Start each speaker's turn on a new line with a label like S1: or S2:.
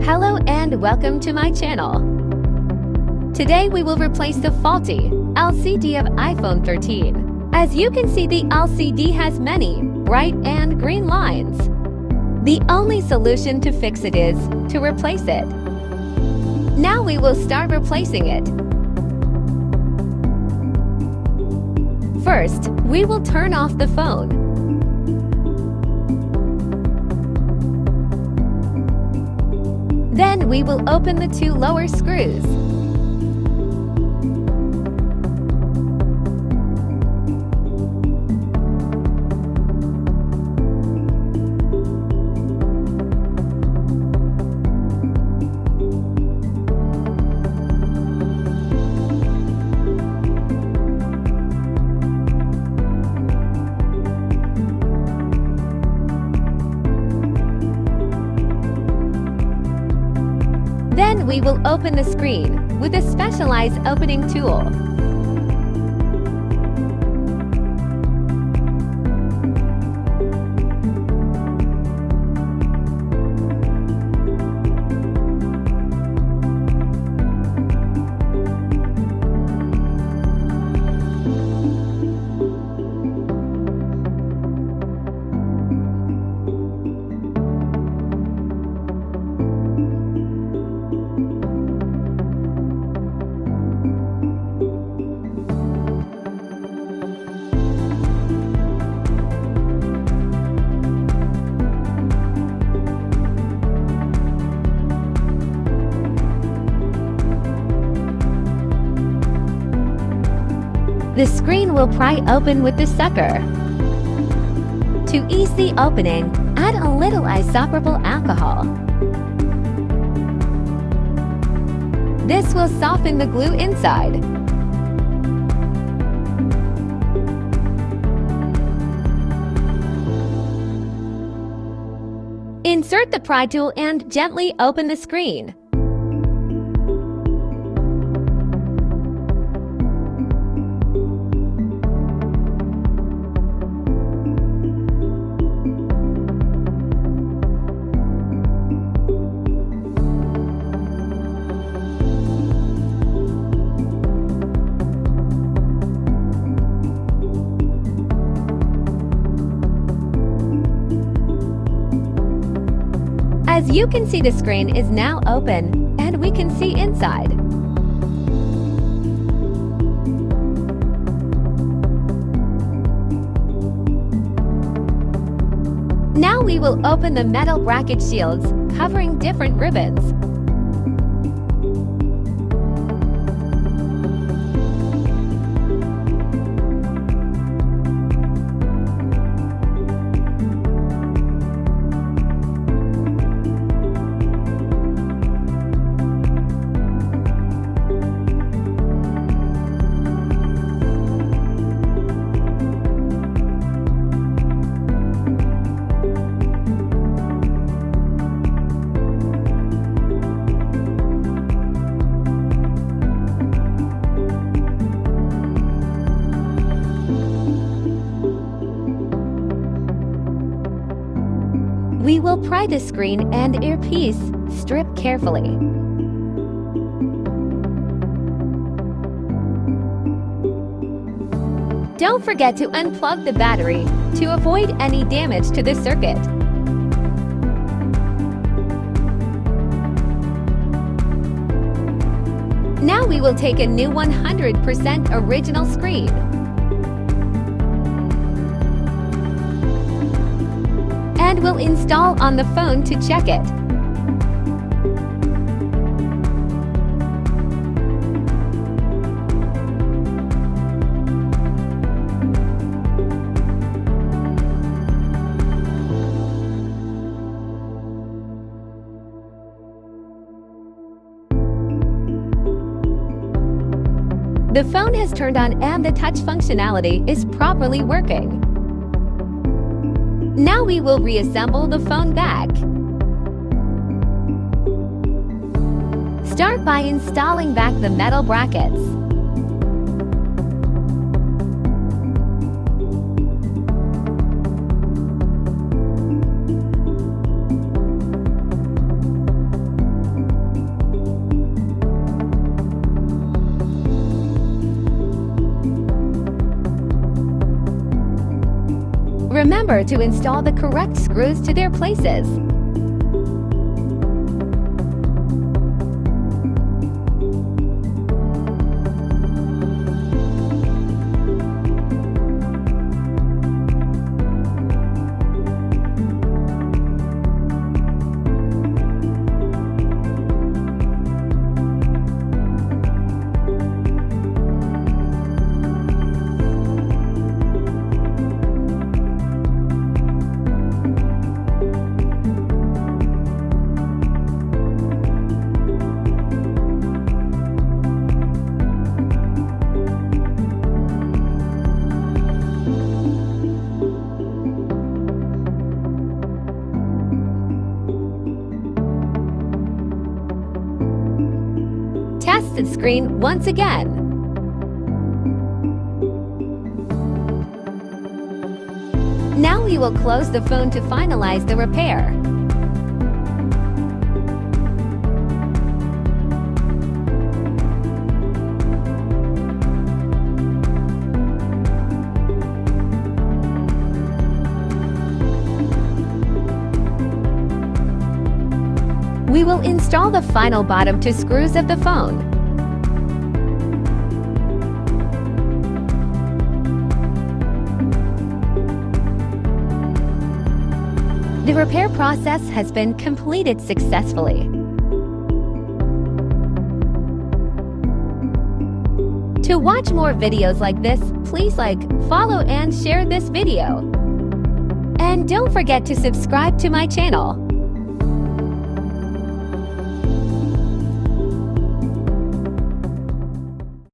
S1: Hello and welcome to my channel. Today we will replace the faulty LCD of iPhone 13. As you can see, the LCD has many bright and green lines. The only solution to fix it is to replace it. Now we will start replacing it. First, we will turn off the phone. Then we will open the two lower screws. Then we will open the screen with a specialized opening tool. The screen will pry open with the sucker. To ease the opening, add a little isopropyl alcohol. This will soften the glue inside. Insert the pry tool and gently open the screen. As you can see, the screen is now open and we can see inside. Now we will open the metal bracket shields covering different ribbons. We will pry the screen and earpiece strip carefully. Don't forget to unplug the battery to avoid any damage to the circuit. Now we will take a new 100% original screen. And we'll install on the phone to check it. The phone has turned on and the touch functionality is properly working. Now we will reassemble the phone back. Start by installing back the metal brackets. remember to install the correct screws to their places. Test the screen once again. Now we will close the phone to finalize the repair. We will install the final bottom two screws of the phone. The repair process has been completed successfully. To watch more videos like this, please like, follow, and share this video. And don't forget to subscribe to my channel.